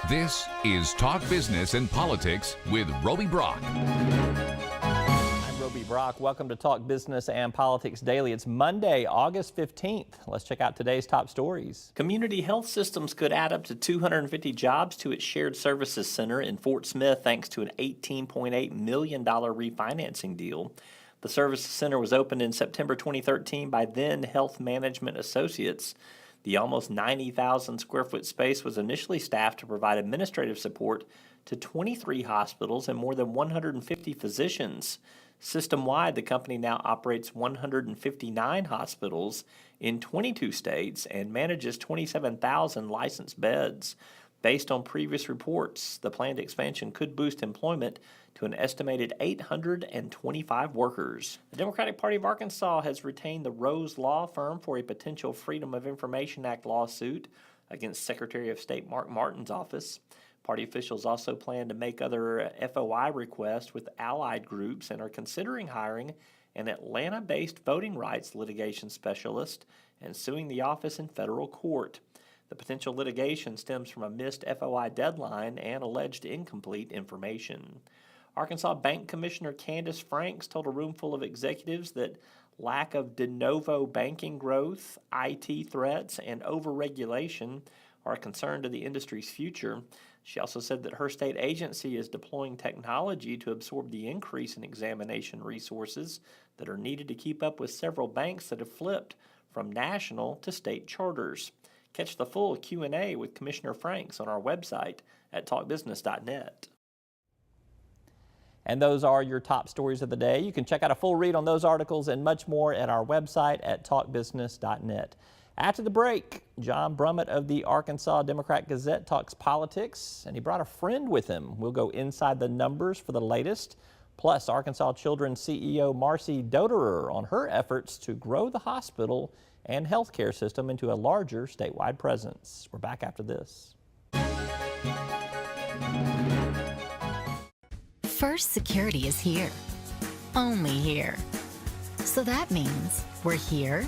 This is Talk Business and Politics with Roby Brock. I'm Roby Brock. Welcome to Talk Business and Politics Daily. It's Monday, August 15th. Let's check out today's top stories. Community Health Systems could add up to 250 jobs to its shared services center in Fort Smith thanks to an $18.8 million refinancing deal. The services center was opened in September 2013 by then Health Management Associates. The almost 90,000 square foot space was initially staffed to provide administrative support to 23 hospitals and more than 150 physicians. System-wide, the company now operates 159 hospitals in 22 states and manages 27,000 licensed beds. Based on previous reports, the planned expansion could boost employment to an estimated 825 workers. The Democratic Party of Arkansas has retained the Rose Law Firm for a potential Freedom of Information Act lawsuit against Secretary of State Mark Martin's office. Party officials also plan to make other FOI requests with allied groups and are considering hiring an Atlanta-based voting rights litigation specialist and suing the office in federal court. The potential litigation stems from a missed FOI deadline and alleged incomplete information. Arkansas Bank Commissioner Candace Franks told a room full of executives that lack of de novo banking growth, IT threats, and overregulation are a concern to the industry's future. She also said that her state agency is deploying technology to absorb the increase in examination resources that are needed to keep up with several banks that have flipped from national to state charters. Catch the full Q&A with Commissioner Franks on our website at talkbusiness.net. And those are your top stories of the day. You can check out a full read on those articles and much more at our website at talkbusiness.net. After the break, John Brummett of the Arkansas Democrat-Gazette talks politics, and he brought a friend with him. We'll go inside the numbers for the latest, plus Arkansas Children's CEO Marcy Doderer on her efforts to grow the hospital and healthcare system into a larger statewide presence. We're back after this. First Security is here, only here. So that means we're here,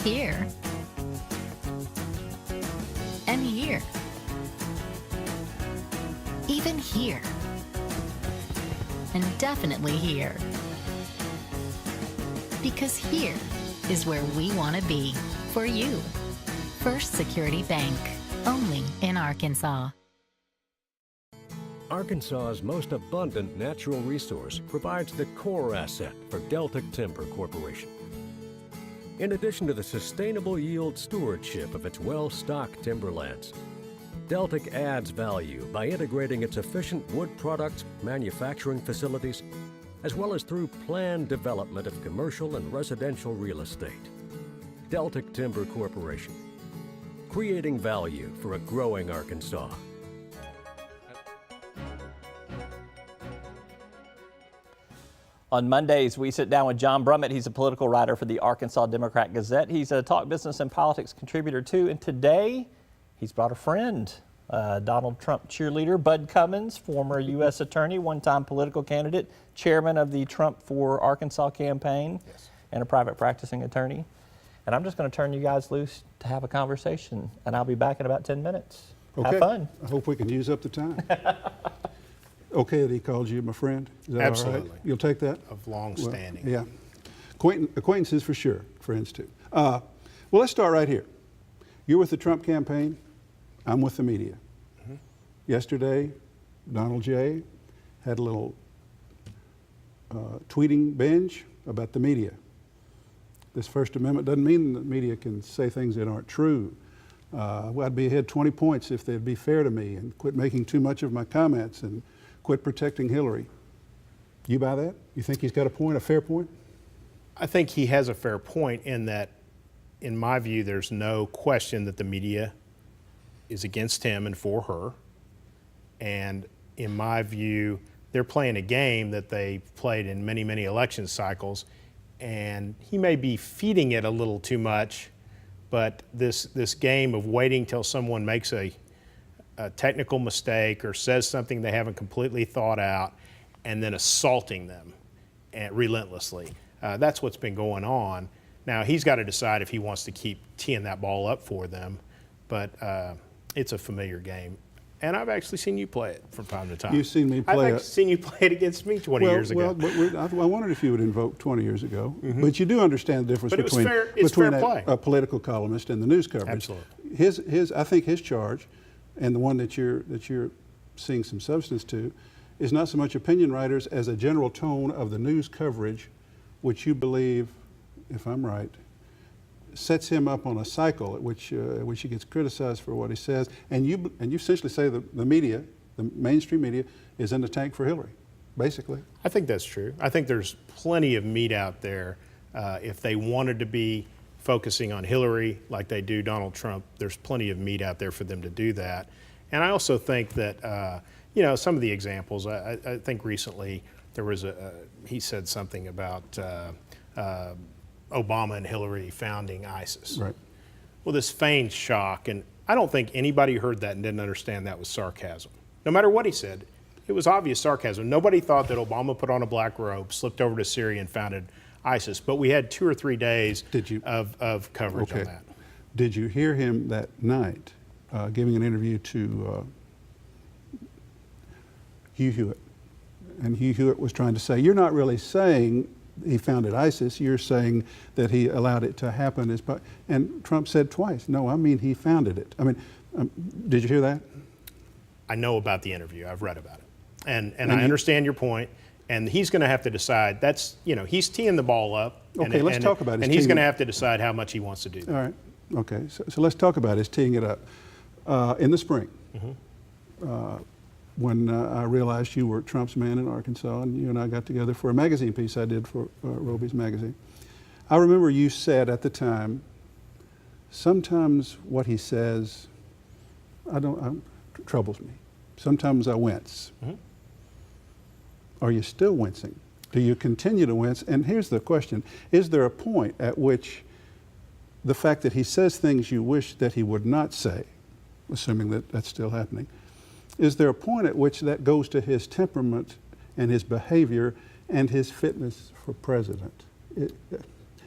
here, and here. Even here. And definitely here. Because here is where we want to be for you. First Security Bank, only in Arkansas. Arkansas's most abundant natural resource provides the core asset for Deltic Timber Corporation. In addition to the sustainable yield stewardship of its well-stocked timberlands, Deltic adds value by integrating its efficient wood products manufacturing facilities, as well as through planned development of commercial and residential real estate. Deltic Timber Corporation, creating value for a growing Arkansas. On Mondays, we sit down with John Brummett. He's a political writer for the Arkansas Democrat-Gazette. He's a Talk Business and Politics contributor, too. And today, he's brought a friend, Donald Trump cheerleader, Bud Cummins, former U.S. attorney, one-time political candidate, chairman of the Trump for Arkansas campaign, yes, and a private practicing attorney. And I'm just going to turn you guys loose to have a conversation, and I'll be back in about 10 minutes. Okay. Have fun. I hope we can use up the time. Okay that he called you my friend? Is that Absolutely. all right? You'll take that? Of long standing. Well, yeah. Acquaintances for sure, friends too. Well, let's start right here. You're with the Trump campaign. I'm with the media. Mm-hmm. Yesterday, Donald J. had a little tweeting binge about the media. This First Amendment doesn't mean the media can say things that aren't true. I'd be ahead 20 points if they'd be fair to me and quit making too much of my comments and quit protecting Hillary. You buy that? You think he's got a point, a fair point? I think he has a fair point in that, in my view, there's no question that the media is against him and for her. And in my view, they're playing a game that they've played in many, many election cycles. And he may be feeding it a little too much, but this game of waiting till someone makes a technical mistake or says something they haven't completely thought out and then assaulting them relentlessly. That's what's been going on. Now, he's got to decide if he wants to keep teeing that ball up for them. But It's a familiar game. And I've actually seen you play it from time to time. You've seen me play I've it. actually seen you play it against me 20 years ago. I wondered if you would invoke 20 years ago. But you do understand the difference But it was between, fair- it's between fair play. a political columnist and the news coverage. Absolutely. I think his charge, and the one that you're seeing some substance to, is not so much opinion writers as a general tone of the news coverage, which you believe, if I'm right, sets him up on a cycle at which he gets criticized for what he says, and you essentially say the media, the mainstream media, is in the tank for Hillary, basically. I think that's true. I think there's plenty of meat out there. If they wanted to be focusing on Hillary like they do Donald Trump, there's plenty of meat out there for them to do that. And I also think that, some of the examples, I think recently there was he said something about Obama and Hillary founding ISIS. Right. Well, this feigned shock, and I don't think anybody heard that and didn't understand that was sarcasm. No matter what he said, it was obvious sarcasm. Nobody thought that Obama put on a black robe, slipped over to Syria, and founded ISIS. But we had 2 or 3 days of coverage on that. Did you hear him that night giving an interview to Hugh Hewitt? And Hugh Hewitt was trying to say, you're not really saying he founded ISIS, you're saying that he allowed it to happen. And Trump said twice, no, I mean he founded it. I mean, did you hear that? I know about the interview. I've read about it. And I understand your point. And he's going to have to decide. That's, he's teeing the ball up. Okay, let's talk about his And he's teeing. going to have to decide how much he wants to do. All right. Okay. So let's talk about his teeing it up. In the spring, when I realized you were Trump's man in Arkansas, and you and I got together for a magazine piece I did for Roby's magazine, I remember you said at the time, sometimes what he says, troubles me. Sometimes I wince. Are you still wincing? Do you continue to wince? And here's the question. Is there a point at which the fact that he says things you wish that he would not say, assuming that that's still happening, is there a point at which that goes to his temperament and his behavior and his fitness for president?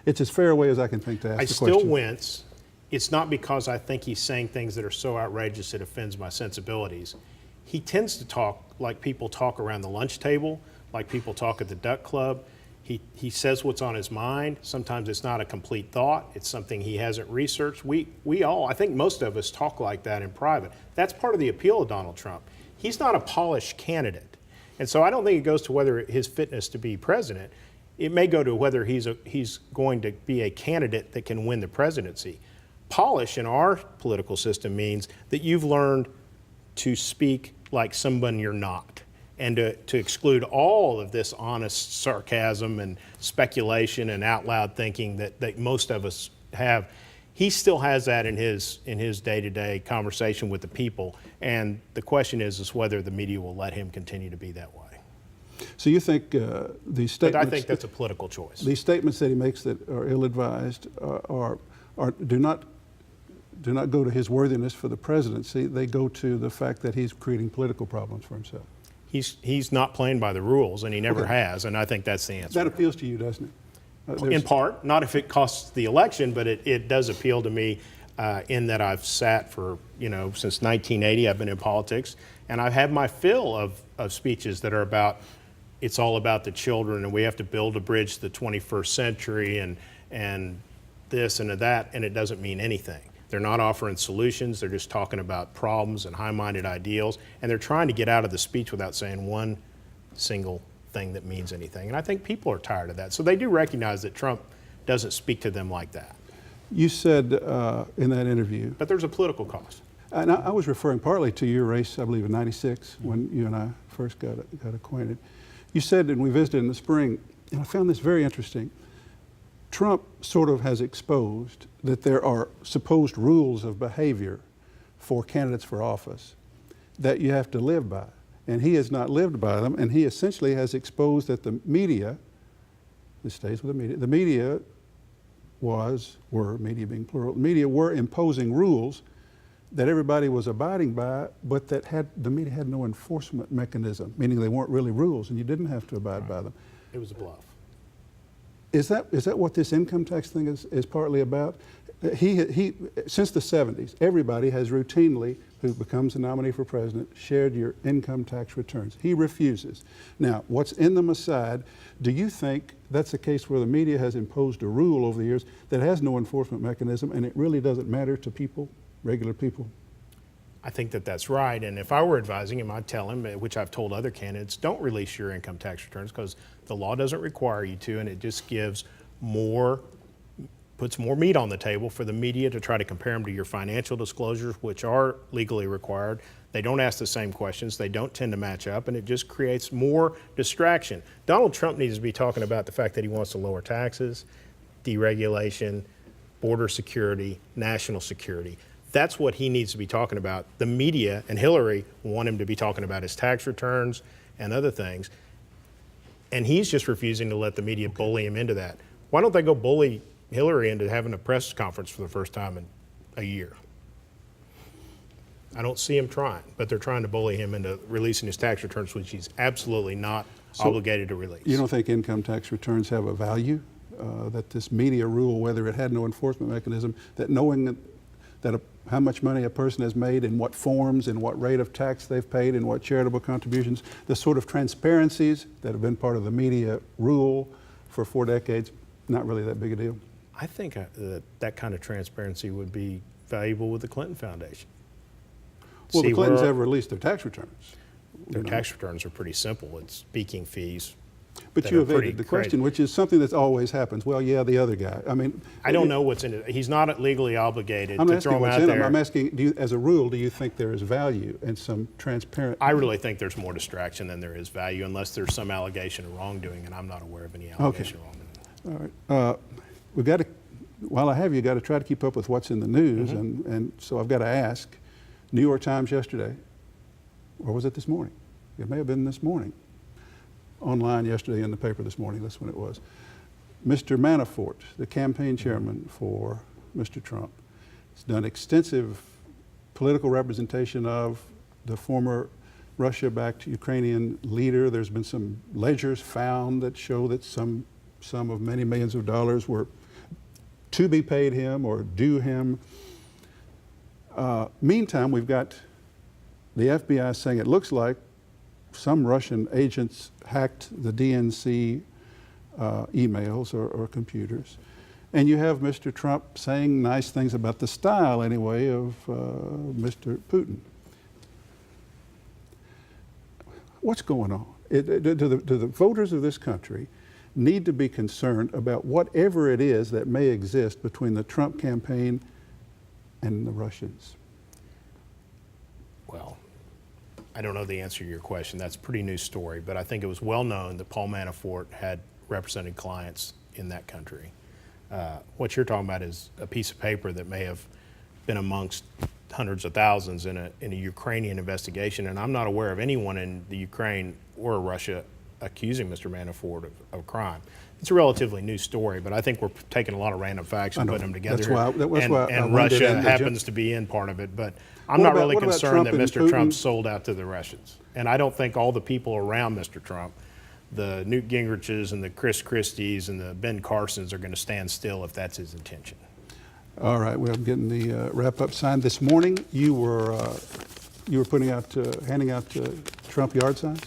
It's as fair a way as I can think to ask the question. I still wince. It's not because I think he's saying things that are so outrageous it offends my sensibilities. He tends to talk like people talk around the lunch table, like people talk at the duck club. He says what's on his mind. Sometimes it's not a complete thought. It's something he hasn't researched. We all, I think most of us talk like that in private. That's part of the appeal of Donald Trump. He's not a polished candidate. And so I don't think it goes to whether his fitness to be president. It may go to whether he's going to be a candidate that can win the presidency. Polish in our political system means that you've learned to speak like someone you're not, and to exclude all of this honest sarcasm and speculation and out loud thinking that most of us have. He still has that in his day-to-day conversation with the people, and the question is whether the media will let him continue to be that way. So you think these statements? But I think that's a political choice. These statements that he makes that are ill-advised do not go to his worthiness for the presidency. They go to the fact that he's creating political problems for himself. He's not playing by the rules, and he never has, and I think that's the answer. That appeals to you, doesn't it? In part, not if it costs the election, but it does appeal to me in that I've sat for, since 1980, I've been in politics, and I've had my fill of speeches that are about, it's all about the children, and we have to build a bridge to the 21st century, and this and that, and it doesn't mean anything. They're not offering solutions. They're just talking about problems and high-minded ideals, and they're trying to get out of the speech without saying one single thing that means anything. And I think people are tired of that. So they do recognize that Trump doesn't speak to them like that. You said in that interview. But there's a political cost. And I was referring partly to your race, I believe, in '96, when you and I first got acquainted. You said, and we visited in the spring, and I found this very interesting. Trump sort of has exposed that there are supposed rules of behavior for candidates for office that you have to live by. And he has not lived by them, and he essentially has exposed that the media, this stays with the media media being plural, media were imposing rules that everybody was abiding by, but that the media had no enforcement mechanism, meaning they weren't really rules and you didn't have to abide by them. It was a bluff. Is that what this income tax thing is partly about? Since the 70s, everybody has routinely, who becomes the nominee for president shared your income tax returns. He refuses. Now, what's in them aside, do you think that's a case where the media has imposed a rule over the years that has no enforcement mechanism and it really doesn't matter to people, regular people? I think that that's right, and if I were advising him, I'd tell him, which I've told other candidates, don't release your income tax returns because the law doesn't require you to, and it just gives puts more meat on the table for the media to try to compare them to your financial disclosures, which are legally required. They don't ask the same questions, they don't tend to match up, and it just creates more distraction. Donald Trump needs to be talking about the fact that he wants to lower taxes, deregulation, border security, national security. That's what he needs to be talking about. The media and Hillary want him to be talking about his tax returns and other things. And he's just refusing to let the media bully him into that. Why don't they go bully Hillary into having a press conference for the first time in a year? I don't see him trying, but they're trying to bully him into releasing his tax returns, which he's absolutely not obligated to release. You don't think income tax returns have a value? That this media rule, whether it had no enforcement mechanism, that knowing that how much money a person has made, in what forms, in what rate of tax they've paid, in what charitable contributions, the sort of transparencies that have been part of the media rule for 4 decades, not really that big a deal? I think that kind of transparency would be valuable with the Clinton Foundation. Well, the Clintons have released their tax returns. Their tax returns are pretty simple. It's speaking fees. But you evaded the question, which is something that always happens. Well, yeah, the other guy. I mean, I don't know what's in it. He's not legally obligated to throw him out there. I'm asking, as a rule, do you think there is value in some transparent? I really think there's more distraction than there is value, unless there's some allegation of wrongdoing, and I'm not aware of any allegation of wrongdoing. All right. We've got to, while I have you, got to try to keep up with what's in the news, and so I've got to ask. New York Times yesterday, or was it this morning? It may have been this morning. Online yesterday, in the paper this morning, that's when it was. Mr. Manafort, the campaign chairman for Mr. Trump, has done extensive political representation of the former Russia-backed Ukrainian leader. There's been some ledgers found that show that some of many millions of dollars were to be paid him or due him. Meantime, we've got the FBI saying it looks like some Russian agents hacked the DNC emails or computers. And you have Mr. Trump saying nice things about the style, anyway, of Mr. Putin. What's going on? Do the voters of this country need to be concerned about whatever it is that may exist between the Trump campaign and the Russians? Well, I don't know the answer to your question. That's a pretty new story, but I think it was well known that Paul Manafort had represented clients in that country. What you're talking about is a piece of paper that may have been amongst hundreds of thousands in a Ukrainian investigation, and I'm not aware of anyone in the Ukraine or Russia accusing Mr. Manafort of crime. It's a relatively new story, but I think we're taking a lot of random facts and putting them together. That's why and Russia happens to be in part of it, but I'm not really concerned that Mr. Trump sold out to the Russians. And I don't think all the people around Mr. Trump, the Newt Gingriches and the Chris Christies and the Ben Carsons, are going to stand still if that's his intention. All right, well, I'm getting the wrap-up sign. This morning, you were putting out, handing out Trump yard signs.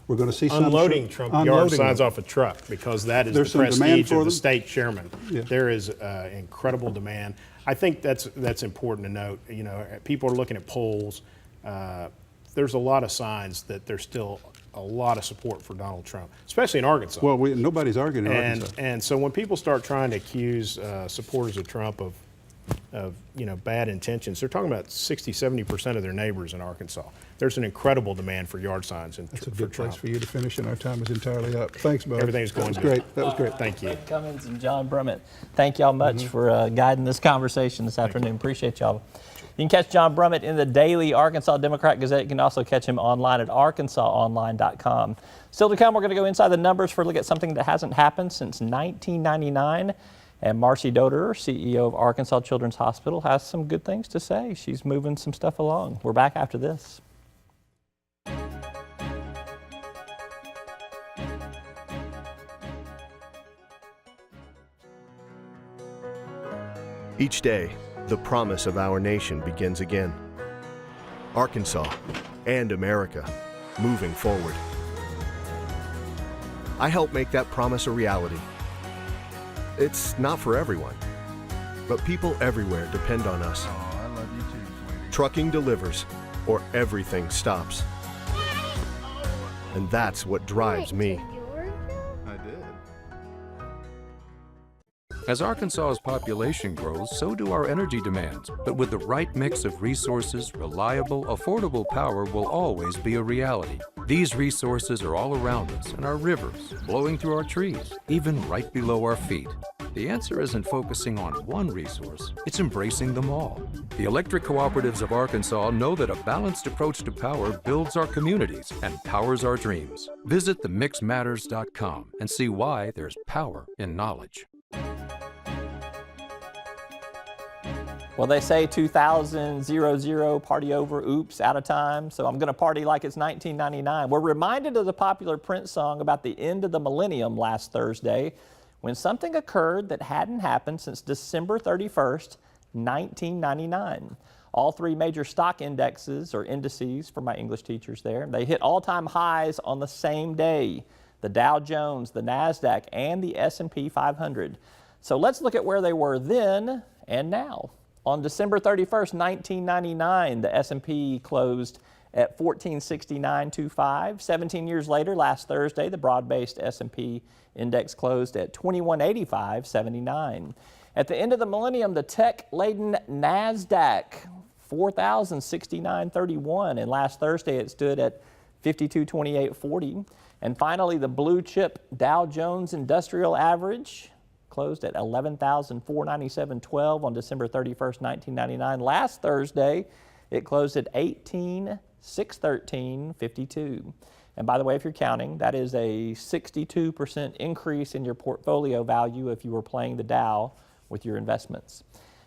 We're going to see some unloading Trump yard signs off a truck, because that is the prestige of the state chairman. Yeah. There is incredible demand. I think that's important to note. You know, people are looking at polls. There's a lot of signs that there's still a lot of support for Donald Trump, especially in Arkansas. Well, nobody's arguing in Arkansas. And so when people start trying to accuse supporters of Trump of bad intentions, they're talking about 60-70% of their neighbors in Arkansas. There's an incredible demand for yard signs. That's a good place for you to finish, and our time is entirely up. Thanks, Bud. Everything's going good. Great. That was great. Thank you. Bud Cummins and John Brummett, thank y'all much for guiding this conversation this afternoon. Appreciate y'all. You can catch John Brummett in the daily Arkansas Democrat-Gazette. You can also catch him online at arkansasonline.com. Still to come, we're going to go inside the numbers for a look at something that hasn't happened since 1999. And Marcy Doderer, CEO of Arkansas Children's Hospital, has some good things to say. She's moving some stuff along. We're back after this. Each day, the promise of our nation begins again. Arkansas, and America moving forward. I help make that promise a reality. It's not for everyone, but people everywhere depend on us. Oh, I love you too, sweetie. Trucking delivers, or everything stops. And that's what drives me. I did. As Arkansas's population grows, so do our energy demands. But with the right mix of resources, reliable, affordable power will always be a reality. These resources are all around us in our rivers, blowing through our trees, even right below our feet. The answer isn't focusing on one resource, it's embracing them all. The electric cooperatives of Arkansas know that a balanced approach to power builds our communities and powers our dreams. Visit themixmatters.com and see why there's power in knowledge. Well, they say 2000, 00, party over, oops, out of time. So I'm going to party like it's 1999. We're reminded of the popular Prince song about the end of the millennium last Thursday, when something occurred that hadn't happened since December 31st, 1999. All three major stock indexes, or indices for my English teachers there, they hit all-time highs on the same day. The Dow Jones, the NASDAQ, and the S&P 500. So let's look at where they were then and now. On December 31st, 1999, the S&P closed at 1469.25. 17 years later, last Thursday, the broad-based S&P index closed at 2185.79. At the end of the millennium, the tech-laden NASDAQ, 4,069.31, and last Thursday it stood at 5228.40. And finally, the blue chip Dow Jones Industrial Average closed at 11,497.12 on December 31st, 1999. Last Thursday, it closed at 18,613.52. And by the way, if you're counting, that is a 62% increase in your portfolio value if you were playing the Dow with your investments.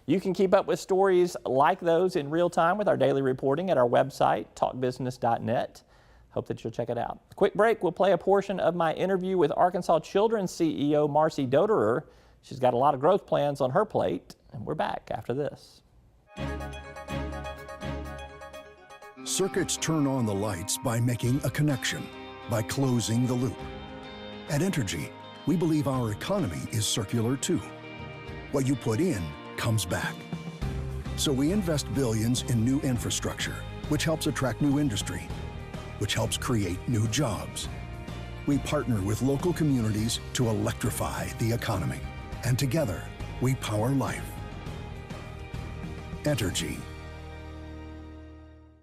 You can keep up with stories like those in real time with our daily reporting at our website, talkbusiness.net. Hope that you'll check it out. Quick break, we'll play a portion of my interview with Arkansas Children's CEO Marcy Doderer. She's got a lot of growth plans on her plate, and we're back after this. Circuits turn on the lights by making a connection, by closing the loop. At Entergy, we believe our economy is circular too. What you put in comes back. So we invest billions in new infrastructure, which helps attract new industry, which helps create new jobs. We partner with local communities to electrify the economy, and together we power life. Entergy.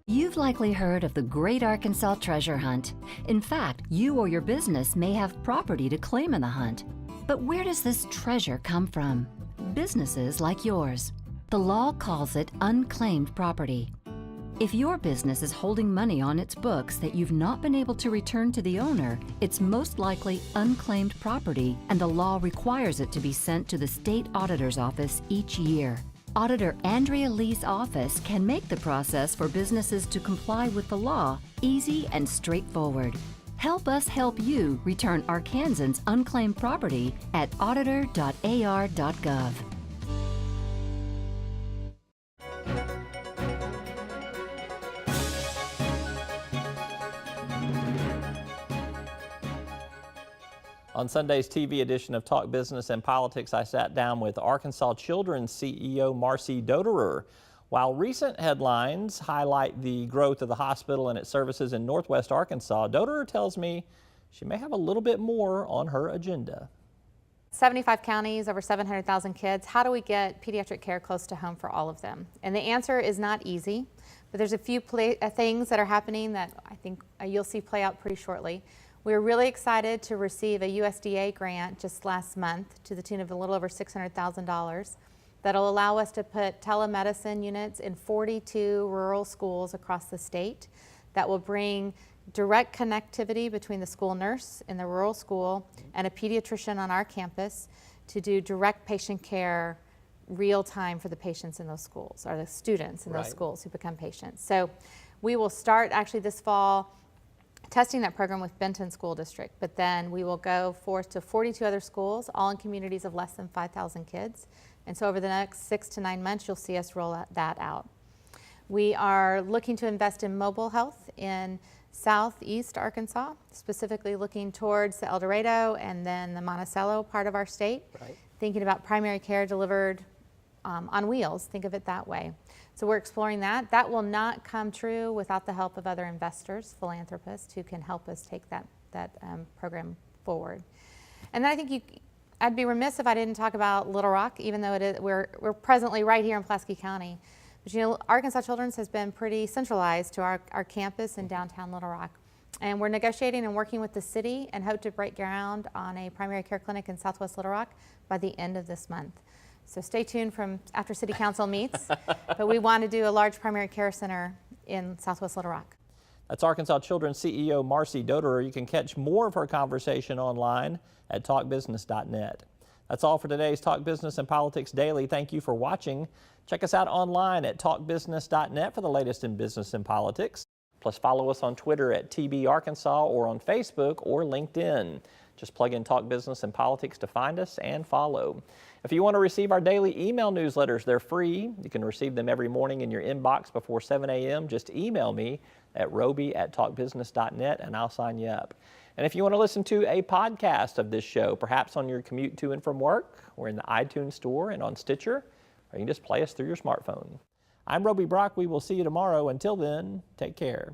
You've likely heard of the Great Arkansas Treasure Hunt. In fact, you or your business may have property to claim in the hunt. But where does this treasure come from? Businesses like yours. The law calls it unclaimed property. If your business is holding money on its books that you've not been able to return to the owner, it's most likely unclaimed property, and the law requires it to be sent to the state auditor's office each year. Auditor Andrea Lee's office can make the process for businesses to comply with the law easy and straightforward. Help us help you return Arkansans' unclaimed property at auditor.ar.gov. On Sunday's TV edition of Talk Business and Politics, I sat down with Arkansas Children's CEO Marcy Doderer. While recent headlines highlight the growth of the hospital and its services in Northwest Arkansas, Doderer tells me she may have a little bit more on her agenda. 75 counties, over 700,000 kids. How do we get pediatric care close to home for all of them? And the answer is not easy, but there's a few things that are happening that I think you'll see play out pretty shortly. We were really excited to receive a USDA grant just last month to the tune of a little over $600,000 that'll allow us to put telemedicine units in 42 rural schools across the state that will bring direct connectivity between the school nurse in the rural school and a pediatrician on our campus to do direct patient care real time for the patients in those schools, or the students in those schools who become patients. So we will start actually this fall testing that program with Benton School District, but then we will go forth to 42 other schools, all in communities of less than 5,000 kids. And so over the next 6 to 9 months, you'll see us roll that out. We are looking to invest in mobile health in southeast Arkansas, specifically looking towards the El Dorado and then the Monticello part of our state. Right. Thinking about primary care delivered on wheels, think of it that way. So we're exploring that. That will not come true without the help of other investors, philanthropists who can help us take that program forward. And then I think I'd be remiss if I didn't talk about Little Rock, even though we're presently right here in Pulaski County. But you know, Arkansas Children's has been pretty centralized to our campus in downtown Little Rock. And we're negotiating and working with the city and hope to break ground on a primary care clinic in Southwest Little Rock by the end of this month. So stay tuned from after City Council meets, but we want to do a large primary care center in Southwest Little Rock. That's Arkansas Children's CEO Marcy Doderer. You can catch more of her conversation online at talkbusiness.net. That's all for today's Talk Business and Politics Daily. Thank you for watching. Check us out online at talkbusiness.net for the latest in business and politics. Plus follow us on Twitter at TB Arkansas or on Facebook or LinkedIn. Just plug in Talk Business and Politics to find us and follow. If you want to receive our daily email newsletters, they're free. You can receive them every morning in your inbox before 7 a.m. Just email me at roby@talkbusiness.net and I'll sign you up. And if you want to listen to a podcast of this show, perhaps on your commute to and from work, or in the iTunes store and on Stitcher, or you can just play us through your smartphone. I'm Roby Brock. We will see you tomorrow. Until then, take care.